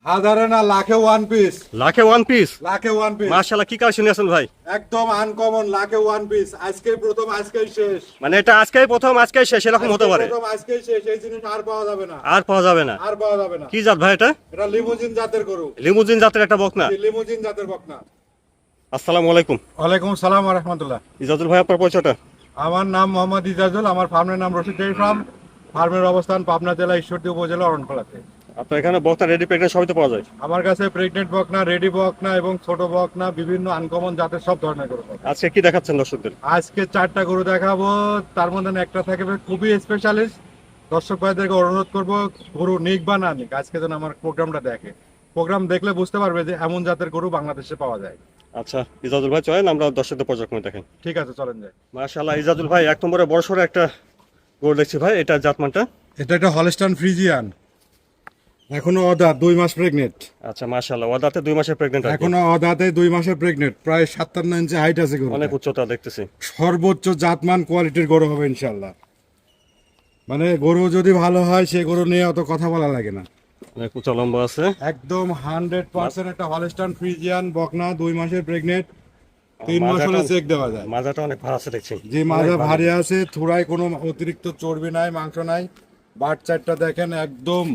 হাজারে না লাখে ওয়ান পিস। লাখে ওয়ান পিস। লাখে ওয়ান পিস। মাশাআল্লাহ, কি কালেকশন আছেন ভাই? একদম আনকমন লাখে ওয়ান পিস। আজকেই প্রথম, আজকেই শেষ। মানে এটা আজকেই প্রথম, আজকেই শেষ, এরকম হতে পারে? প্রথম, আজকেই শেষ। এই জিনিস আর পাওয়া যাবে না। আর পাওয়া যাবে না? আর পাওয়া যাবে না। কি জাত ভাই এটা? এটা লিমুজিন জাতের গরু। লিমুজিন জাতের একটা বকনা। লিমুজিন জাতের বকনা। আসসালামু আলাইকুম। ওয়ালাইকুম সালাম ওয়া রাহমাতুল্লাহ। ইজাজুল ভাই, আপনার পরিচয়টা? আমার নাম মোহাম্মদ ইজাজুল। আমার ফার্মের নাম রশিদ ডেইরি ফার্ম। ফার্মের অবস্থান পাবনা জেলা ঈশ্বরদী উপজেলা অরণখোলাতে। আপনার এখানে বকনা রেডি প্রেগনেন্ট সবই তো পাওয়া যায়? আমার কাছে প্রেগনেন্ট বকনা, রেডি বকনা এবং ছোট বকনা, বিভিন্ন আনকমন জাতের সব ধরনের গরু পাবেন। আজকে কি দেখাচ্ছেন দর্শকদের? আজকে 4টা গরু দেখাবো, তার মধ্যে একটা থাকবে খুবই স্পেশালিস্ট। দর্শক ভাইদেরকে অনুরোধ করব, গরু নিক বা না নিক, আজকে যেন আমার প্রোগ্রামটা দেখে। প্রোগ্রাম দেখলে বুঝতে পারবে যে এমন জাতের গরু বাংলাদেশে পাওয়া যায়। আচ্ছা ইজাজুল ভাই, চলেন আমরা দর্শকদের পর্যায়ক্রমে দেখেন। ঠিক আছে, চলেন যাই। মাশাআল্লাহ ইজাজুল ভাই, এক নম্বরে বড় সড়ো একটা গরু দেখছি ভাই, এটা জাতমানটা? এটা একটা হলস্টাইন ফ্রিজিয়ান, এখনো অদাঁত, 2 মাস প্রেগনেন্ট। আচ্ছা মাশাআল্লাহ, ওয়াদাতে 2 মাসের প্রেগনেন্ট। এখনো অদাঁতে 2 মাসের প্রেগনেন্ট, প্রায় 57 ইঞ্চি হাইট আছে গরু। অনেক উচ্চতা দেখতেছি। সর্বোচ্চ জাতমান কোয়ালিটির গরু হবে ইনশাআল্লাহ। মানে গরু যদি ভালো হয়, সে গরু নিয়ে অত কথা বলা লাগে না। অনেক উঁচা লম্বা আছে। একদম 100% একটা হলস্টাইন ফ্রিজিয়ান বকনা, 2 মাসের প্রেগনেন্ট। 3 মাস হলে চেক দেওয়া যায়। মাজাটা অনেক ভালো আছে দেখছি। যে মাজা ভারী আছে, থুড়ায় কোনো অতিরিক্ত চর্বি নাই, মাংস নাই। বাট চারটা দেখেন, একদম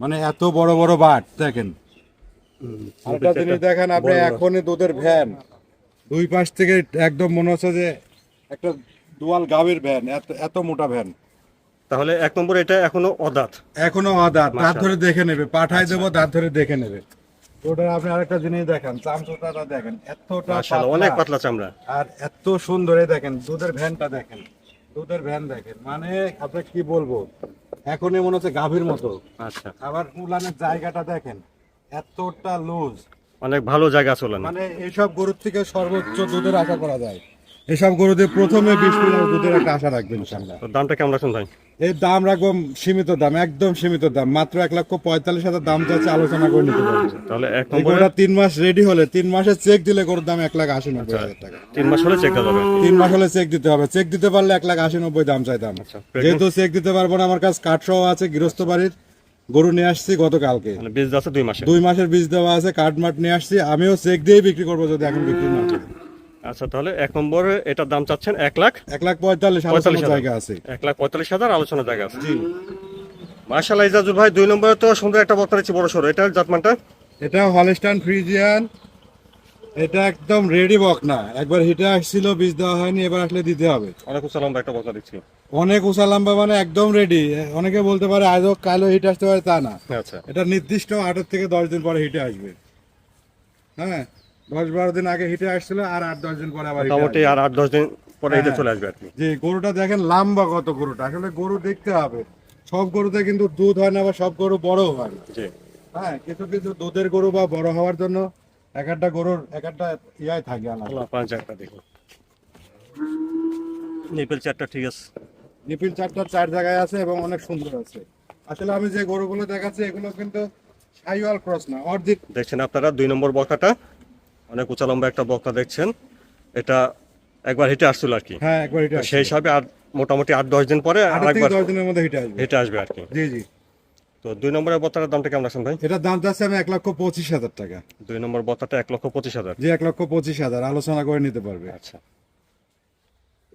মানে এত বড় বড় বাট দেখেন। আরেকটা জিনিস দেখেন আপনি, এখনই দুধের ভ্যান, দুই পাশ থেকে একদম মনে হচ্ছে যে একটা দুয়াল গাভীর ভ্যান, এত এত মোটা ভ্যান। তাহলে এক নম্বর এটা এখনো অদাঁত। এখনো দাঁত, দাঁত ধরে দেখে নেবে, পাঠায় দেবো, দাঁত ধরে দেখে নেবে। ওটা আপনি আরেকটা জিনিস দেখেন, চামচুটাটা দেখেন, এতটা মাশাআল্লাহ, অনেক পাতলা চামড়া আর এত সুন্দর। এই দেখেন দুধের ভ্যানটা দেখেন, দুধের ভ্যান দেখেন, মানে আপনি কি বলবো, এখনই মনে হচ্ছে গাভীর মতো। আচ্ছা, আবার উলানের জায়গাটা দেখেন, এতটা লুজ। অনেক ভালো জায়গা আছে ওলানে। মানে এইসব গরুর থেকে সর্বোচ্চ দুধের আশা করা যায়। এসব গরুদের প্রথমে 20 লিটার দুধের একটা আশা রাখবেন ইনশাআল্লাহ। তো দামটা কেমন রাখছেন ভাই? এর দাম রাখবো সীমিত দাম, একদম সীমিত দাম, মাত্র 1,45,000 দাম চাচ্ছে, আলোচনা করে নিতে পারবে। তাহলে এক এই নম্বরে গরুটা 3 মাস রেডি হলে, 3 মাসের চেক দিলে গরুর দাম 1,80,000 টাকা। 3 মাস হলে চেক দেওয়া যাবে। 3 মাস হলে চেক দিতে হবে, চেক দিতে পারলে 1,80,000 দাম চাই দাম। আচ্ছা, যেহেতু চেক দিতে পারবো না, আমার কাছে কাঠ সহ আছে, গৃহস্থ বাড়ির গরু নিয়ে আসছি গতকালকে, মানে বীজ আছে 2 মাসে। 2 মাসের বীজ দেওয়া আছে, কাঠ মাঠ নিয়ে আসছি, আমিও চেক দিয়েই বিক্রি করবো যদি এখন বিক্রি না করি। আচ্ছা, তাহলে এক নম্বরে এটার দাম চাচ্ছেন 1,45,000 আলোচনার জায়গা আছে। 1,45,000 আলোচনার জায়গা আছে। জি, মাশাআল্লাহ ইজাজুল ভাই, 2 নম্বরে তো সুন্দর একটা বকনা রয়েছে বড় সরো, এটার জাতমানটা? এটা হলস্টাইন ফ্রিজিয়ান, এটা একদম রেডি বকনা। একবার হিটে আসছিল, বীজ দেওয়া হয়নি, এবার আসলে দিতে হবে। অনেক উঁচা লম্বা একটা বকনা দেখছি। অনেক উঁচা লম্বা, মানে একদম রেডি। অনেকে বলতে পারে আজও কালো হিট আসতে পারে, তা না। আচ্ছা, এটা নির্দিষ্ট 8 থেকে 10 দিন পরে হিটে আসবে। হ্যাঁ, 10-12 দিন আগে হিটে আসছিল, আর 8-10 দিন পরে আবার হিটে মোটামুটি আসবে। আর 8-10 দিন পরে এটা হ্যাঁ। চলে আসবে আর কি। যে গরুটা দেখেন লম্বা কত, গরুটা আসলে গরু দেখতে হবে। সব গরুতে কিন্তু দুধ হয় না, বা সব গরু বড় হয় না। জি, হ্যাঁ, কিছু কিছু দুধের গরু বা বড় হওয়ার জন্য এক একটা গরুর এক একটা ইয়াই থাকে আলাদা। আল্লাহ 5 জায়গাটা দেখুন, নিপেল চারটা ঠিক আছে। নিপিল চারটা 4 জায়গায় আছে এবং অনেক সুন্দর আছে। আসলে আমি যে গরুগুলো দেখাচ্ছি এগুলো কিন্তু সাইওয়াল ক্রস না, অর্ধেক। দেখছেন আপনারা 2 নম্বর বকনাটা, অনেক উঁচা লম্বা একটা বকনা দেখছেন। এটা একবার হিটে আসছিল আর কি। হ্যাঁ, একবার হিটে তো আসবে। সেই হিসাবে আর মোটামুটি 8-10 দিন পরে 8 থেকে আরেকবার 10 দিনের মধ্যে হিটে আসবে। হিটে আসবে আর কি। জি জি। তো 2 নম্বরের বত্তাটার দামটা কেমন রাখছেন ভাই? এটার দাম চাচ্ছে আমি 1,25,000 টাকা। 2 নম্বর বত্তাটা 1,25,000। জি, 1,25,000 আলোচনা করে নিতে পারবে। আচ্ছা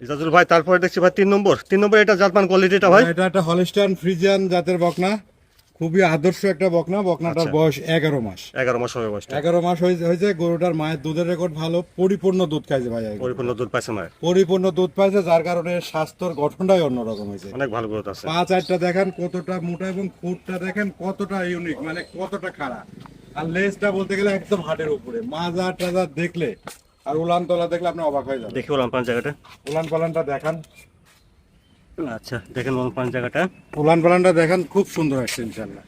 ইজাজুল ভাই, তারপরে দেখছি ভাই 3 নম্বর এটা জাতমান কোয়ালিটিটা ভাই? এটা একটা হলস্টাইন ফ্রিজিয়ান জাতের বকনা, খুবই আদর্শ একটা বকনা। বকনাটার আচ্ছা। বয়স 11 মাস। 11 মাস হবে বয়সটা। 11 মাস হয়েছে। গরুটার মায়ের দুধের রেকর্ড ভালো, পরিপূর্ণ দুধ খাইছে ভাই। পরিপূর্ণ দুধ পাইছে মায়ের। পরিপূর্ণ দুধ পাইছে, যার কারণে স্বাস্থ্যর গঠনটাই অন্যরকম হয়েছে। অনেক ভালো গ্রোথ আছে। 5-8টা দেখেন কতটা মোটা, এবং খুঁটটা দেখেন কতটা ইউনিক, মানে কতটা খাড়া। আর লেজটা বলতে গেলে একদম হাটের উপরে। মাজা টাজা দেখলে আর উলান তলা দেখলে আপনি অবাক হয়ে যাবেন। দেখি বললাম 5 জায়গাটা। উলান পালানটা দেখান, আচ্ছা দেখেন বললাম 5 জায়গাটা। উলান পালানটা দেখেন, খুব সুন্দর আসছে ইনশাল্লাহ।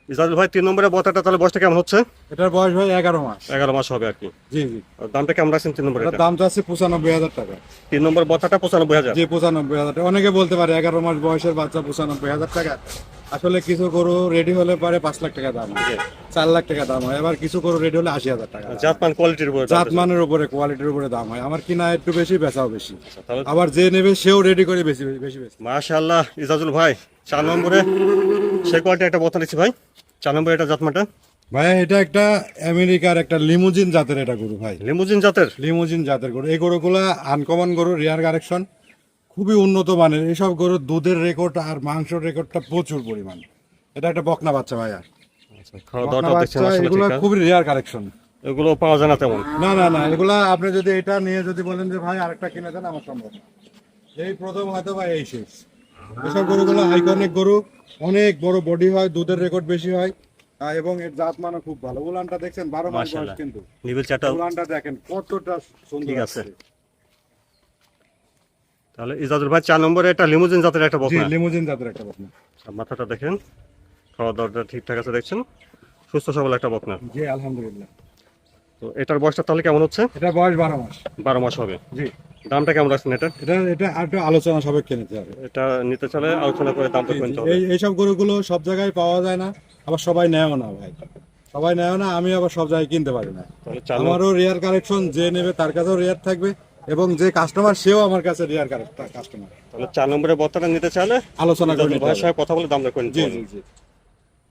ইজাজুল ভাই 3 নম্বরের বত্তাটা তাহলে বয়সটা কেমন হচ্ছে? এটার বয়স ভাই 11 মাস। 11 মাস হবে আর কি। জি জি। আর দামটা কেমন রাখছেন 3 নম্বরের? এটার দাম চাচ্ছে 95,000 টাকা। 3 নম্বর বত্তাটা 95,000। জি, 95,000 টাকা। অনেকে বলতে পারে 11 মাস বয়সের বাচ্চা 95,000 টাকা। আসলে কিছু গরু রেডি হলে পারে 5 লাখ টাকা দাম হয়, 4 লাখ টাকা দাম হয়। এবার কিছু গরু রেডি হলে 80,000 টাকা। জাতমান কোয়ালিটির উপরে। জাতমানের উপরে, কোয়ালিটির উপরে দাম হয়। আমার কিনা একটু বেশি, বেচাও বেশি। তাহলে আবার যে নেবে সেও রেডি করে বেশি বেশি বেশি। মাশাআল্লাহ ইজাজুল ভাই, 4 নম্বরে সেই কোয়ালিটি একটা বকনা দেখছি ভাই। 4 নম্বরে এটা জাতমাটা ভাই এটা একটা আমেরিকার একটা লিমুজিন জাতের এটা গরু ভাই, লিমুজিন জাতের। লিমুজিন জাতের গরু। এই গরুগুলা আনকমন গরু, রিয়ার কালেকশন, খুবই উন্নত মানের। এইসব গরুর দুধের রেকর্ড আর মাংসের রেকর্ডটা প্রচুর পরিমাণ। এটা একটা বকনা বাচ্চা ভাইয়া, আচ্ছা, খাওয়া বকনা দাওয়াটা দেখছেন বাচ্চা। আসলে এগুলো ঠিক আছে। খুবই রেয়ার কালেকশন। এগুলো পাওয়া যায় না তেমন। না না না, এগুলা আপনি যদি এটা নিয়ে যদি বলেন যে ভাই আরেকটা কিনে দেন, আমার সম্ভব না। এই প্রথম হয়তো ভাই এই শেষ। এসব গরুগুলো আইকনিক গরু, অনেক বড় বডি হয়, দুধের রেকর্ড বেশি হয়, এবং এর জাত মানও খুব ভালো। উলানটা দেখছেন 12 মাস বয়স মাশাআল্লাহ। কিন্তু। নিবিল চাটা উলানটা দেখেন কতটা সুন্দর ঠিক আছে। আসছে। তাহলে ইজাজুল ভাই 4 নম্বরে এটা লিমুজিন জাতের একটা জি, বকনা। লিমুজিন জাতের একটা বকনা। মাথাটা দেখেন, খাওয়া দাওয়াটা ঠিকঠাক আছে দেখছেন, সুস্থ সবল একটা বকনা। জি আলহামদুলিল্লাহ। তো এটার বয়সটা তাহলে কেমন হচ্ছে? এটা বয়স 12 মাস। 12 মাস হবে। জি, দামটা কেমন রাখছেন এটা? এটা এটা আর একটু আলোচনা সাপেক্ষে নিতে হবে। এটা নিতে চাইলে আলোচনা করে দামটা জি, কিনতে জি। হবে। এইসব গরুগুলো সব জায়গায় পাওয়া যায় না, আবার সবাই নেয়ও না ভাই, সবাই নেয়ও না। আমি আবার সব জায়গায় কিনতে পারি না। তাহলে 4 নম্বর, আমারও রেয়ার কালেকশন, যে নেবে তার কাছেও রেয়ার থাকবে, এবং যে কাস্টমার সেও আমার কাছে রেয়ার কাস্টমার। তাহলে 4 নম্বরে বকনাটা নিতে চাইলে আলোচনা করে ইজাজুল নিতে ভাইয়ের হবে। সাথে কথা বলে দামটা করে নিতে জি হবে। জি জি।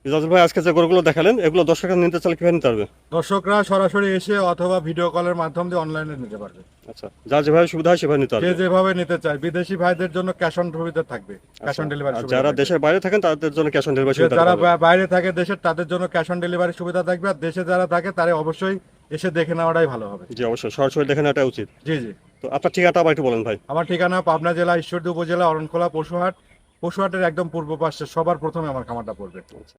ইজাজুল ভাই আজকে যে গরুগুলো দেখালেন এগুলো দর্শকরা নিতে চাইলে কিভাবে নিতে পারবে? দর্শকরা সরাসরি এসে অথবা ভিডিও কলের মাধ্যম দিয়ে অনলাইনে নিতে পারবে। আচ্ছা, যার যেভাবে সুবিধা হয় সেভাবে নিতে যে পারবে। যেভাবে নিতে চায়। বিদেশি ভাইদের জন্য ক্যাশ অন সুবিধা থাকবে, ক্যাশ অন ডেলিভারি আর সুবিধা যারা থাকবে। দেশের বাইরে থাকেন তাদের জন্য ক্যাশ অন ডেলিভারি সুবিধা যারা পাবে। বাইরে থাকে দেশের, তাদের জন্য ক্যাশ অন ডেলিভারি সুবিধা থাকবে। আর দেশে যারা থাকে তারা অবশ্যই এসে দেখে নেওয়াটাই ভালো হবে। জি অবশ্যই, সরাসরি দেখে নেওয়াটা উচিত। জি জি। তো আপনার ঠিকানাটা আবার একটু বলেন ভাই। আমার ঠিকানা পাবনা জেলা ঈশ্বরদী উপজেলা অরণখোলা পশুহাট। পশুহাটের একদম পূর্ব পাশে সবার প্রথমে আমার খামারটা পড়বে।